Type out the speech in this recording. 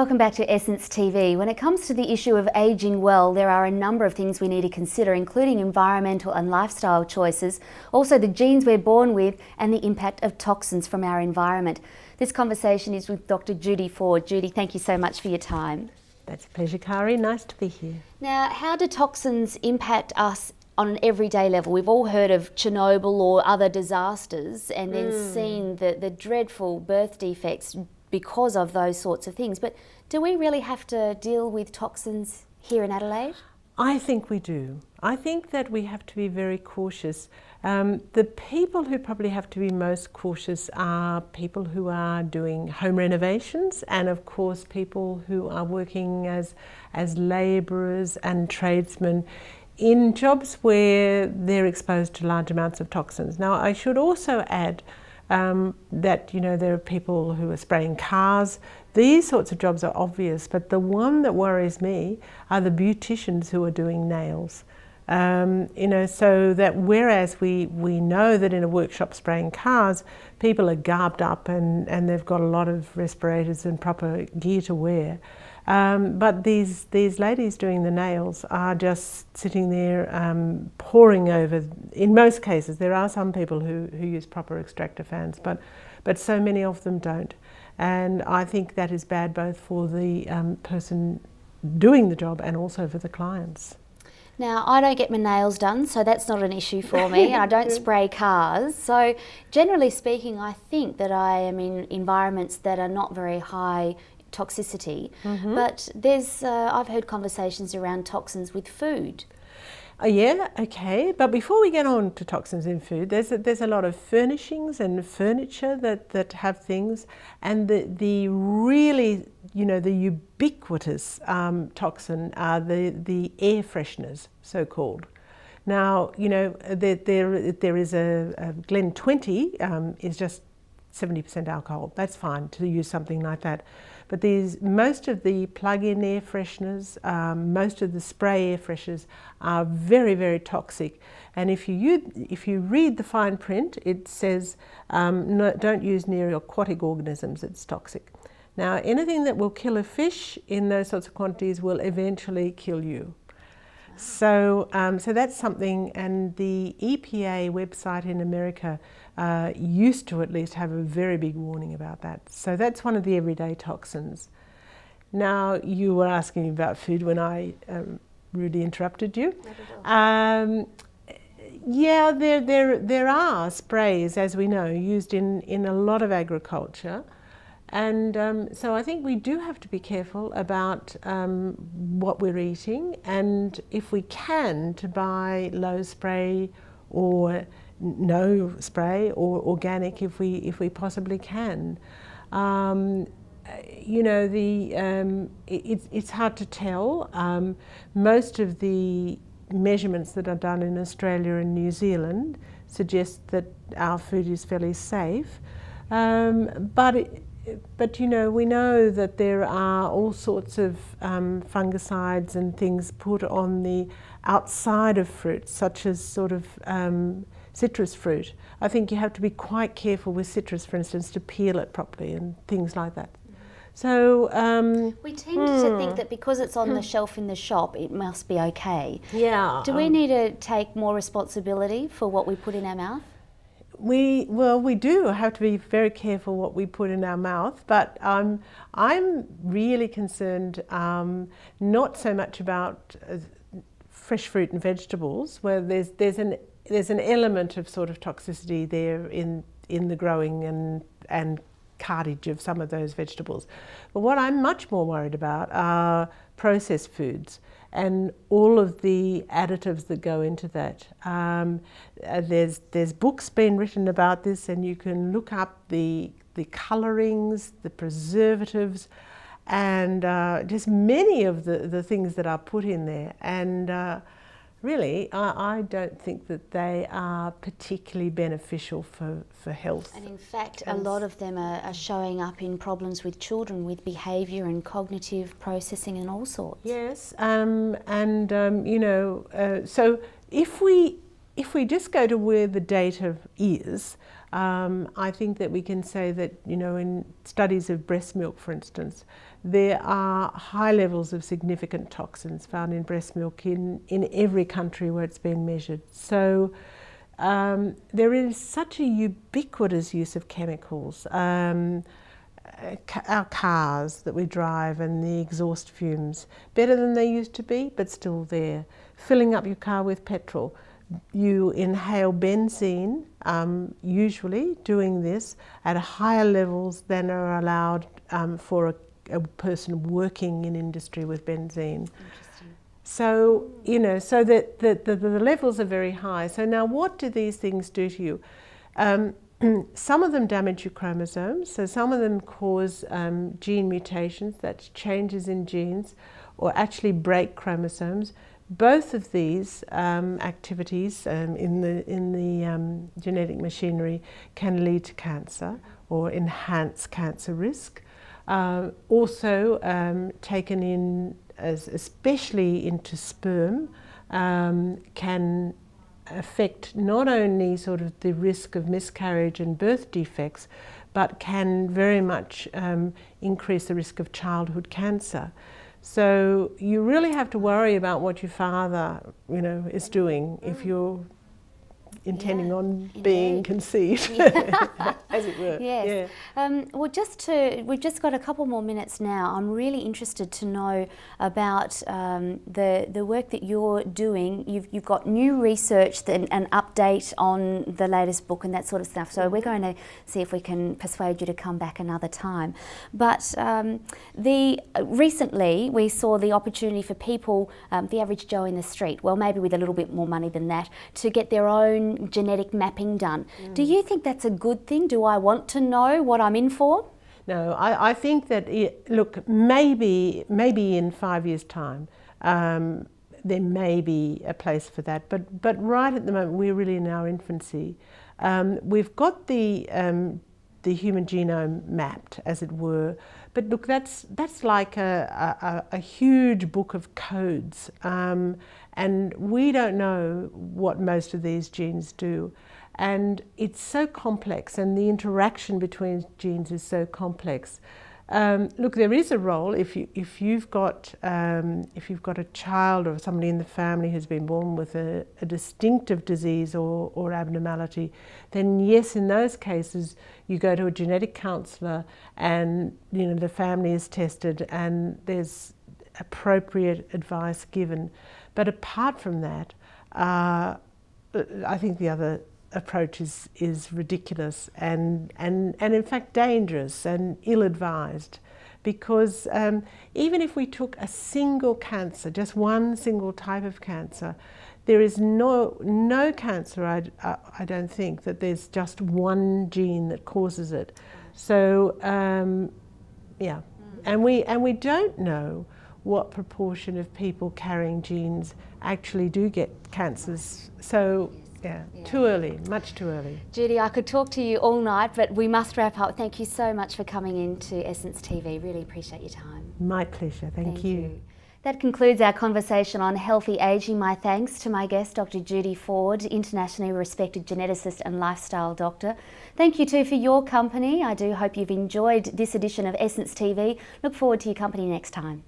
Welcome back to Essence TV. When it comes to the issue of ageing well, there are a number of things we need to consider, including environmental and lifestyle choices, also the genes we're born with, and the impact of toxins from our environment. This conversation is with Dr. Judy Ford. Judy, thank you so much for your time. That's a pleasure, Kari. Nice to be here. Now, how do toxins impact us on an everyday level? We've all heard of Chernobyl or other disasters and then seen the dreadful birth defects because of those sorts of things. But do we really have to deal with toxins here in Adelaide? I think we do. I think that we have to be very cautious. The people who probably have to be most cautious are people who are doing home renovations, and of course people who are working as labourers and tradesmen in jobs where they're exposed to large amounts of toxins. Now, I should also add that, there are people who are spraying cars. These sorts of jobs are obvious, but the one that worries me are the beauticians who are doing nails. So that whereas we know that in a workshop spraying cars, people are garbed up and they've got a lot of respirators and proper gear to wear. But these ladies doing the nails are just sitting there poring over. In most cases, there are some people who use proper extractor fans, but so many of them don't. And I think that is bad both for the person doing the job and also for the clients. Now, I don't get my nails done, so that's not an issue for me, and I don't spray cars. So generally speaking, I think that I am in environments that are not very high toxicity, but there's I've heard conversations around toxins with food. Yeah, okay. But before we get on to toxins in food, there's a lot of furnishings and furniture that have things, and the really, the ubiquitous toxin are the air fresheners, so called. Now, there is a Glen 20 is just 70% alcohol. That's fine to use something like that. But most of the plug-in air fresheners, most of the spray air fresheners are very, very toxic. And if you read the fine print, it says no, don't use near aquatic organisms, it's toxic. Now, anything that will kill a fish in those sorts of quantities will eventually kill you. So that's something, and the EPA website in America used to at least have a very big warning about that. So that's one of the everyday toxins. Now, you were asking me about food when I rudely interrupted you. Yeah, there are sprays, as we know, used in a lot of agriculture. And so I think we do have to be careful about what we're eating, and if we can, to buy low spray or no spray or organic if we possibly can. It's hard to tell. Most of the measurements that are done in Australia and New Zealand suggest that our food is fairly safe, but we know that there are all sorts of fungicides and things put on the outside of fruit, such as sort of citrus fruit. I think you have to be quite careful with citrus, for instance, to peel it properly and things like that. So we tend to think that because it's on the shelf in the shop, it must be okay. Yeah. Do we need to take more responsibility for what we put in our mouth? We do have to be very careful what we put in our mouth, but I'm really concerned not so much about fresh fruit and vegetables, where there's an element of sort of toxicity there in the growing and cartage of some of those vegetables. But what I'm much more worried about are processed foods and all of the additives that go into that. There's books been written about this, and you can look up the colourings, the preservatives, and just many of the things that are put in there. And really, I don't think that they are particularly beneficial for health. And in fact, a lot of them are showing up in problems with children with behaviour and cognitive processing and all sorts. Yes, so if if we just go to where the data is, I think that we can say that, in studies of breast milk, for instance, there are high levels of significant toxins found in breast milk in every country where it's been measured. So there is such a ubiquitous use of chemicals. Our cars that we drive and the exhaust fumes, better than they used to be, but still there. Filling up your car with petrol. You inhale benzene, usually doing this at higher levels than are allowed for a person working in industry with benzene. So, so that the levels are very high. So now what do these things do to you? Some of them damage your chromosomes, so some of them cause gene mutations, that's changes in genes, or actually break chromosomes. Both of these activities in the genetic machinery can lead to cancer or enhance cancer risk. Also taken in, especially into sperm, can affect not only sort of the risk of miscarriage and birth defects, but can very much increase the risk of childhood cancer. So you really have to worry about what your father, is doing if you're intending on being conceived, as it were. Yes. Yeah. We've just got a couple more minutes now. I'm really interested to know about the work that you're doing. You've got new research, an update on the latest book and that sort of stuff. So we're going to see if we can persuade you to come back another time. But recently we saw the opportunity for people, the average Joe in the street, well, maybe with a little bit more money than that, to get their own genetic mapping done. Do you think that's a good thing? Do I want to know what I'm in for? No, I think that, look, maybe in 5 years' time, there may be a place for that. But right at the moment, we're really in our infancy. We've got the human genome mapped, as it were. But look, that's like a huge book of codes. And we don't know what most of these genes do. And it's so complex, and the interaction between genes is so complex. Look, there is a role if you've got a child or somebody in the family who's been born with a distinctive disease or abnormality, then yes, in those cases you go to a genetic counsellor, and the family is tested and there's appropriate advice given. But apart from that, I think the other approach is ridiculous and in fact dangerous and ill-advised, because even if we took a single cancer, just one single type of cancer, there is no cancer, I don't think, that there's just one gene that causes it. So yeah, and we don't know what proportion of people carrying genes actually do get cancers. So yeah, too early, much too early. Judy, I could talk to you all night, but we must wrap up. Thank you so much for coming into Essence TV. Really appreciate your time. My pleasure, thank you. That concludes our conversation on healthy ageing. My thanks to my guest, Dr. Judy Ford, internationally respected geneticist and lifestyle doctor. Thank you too for your company. I do hope you've enjoyed this edition of Essence TV. Look forward to your company next time.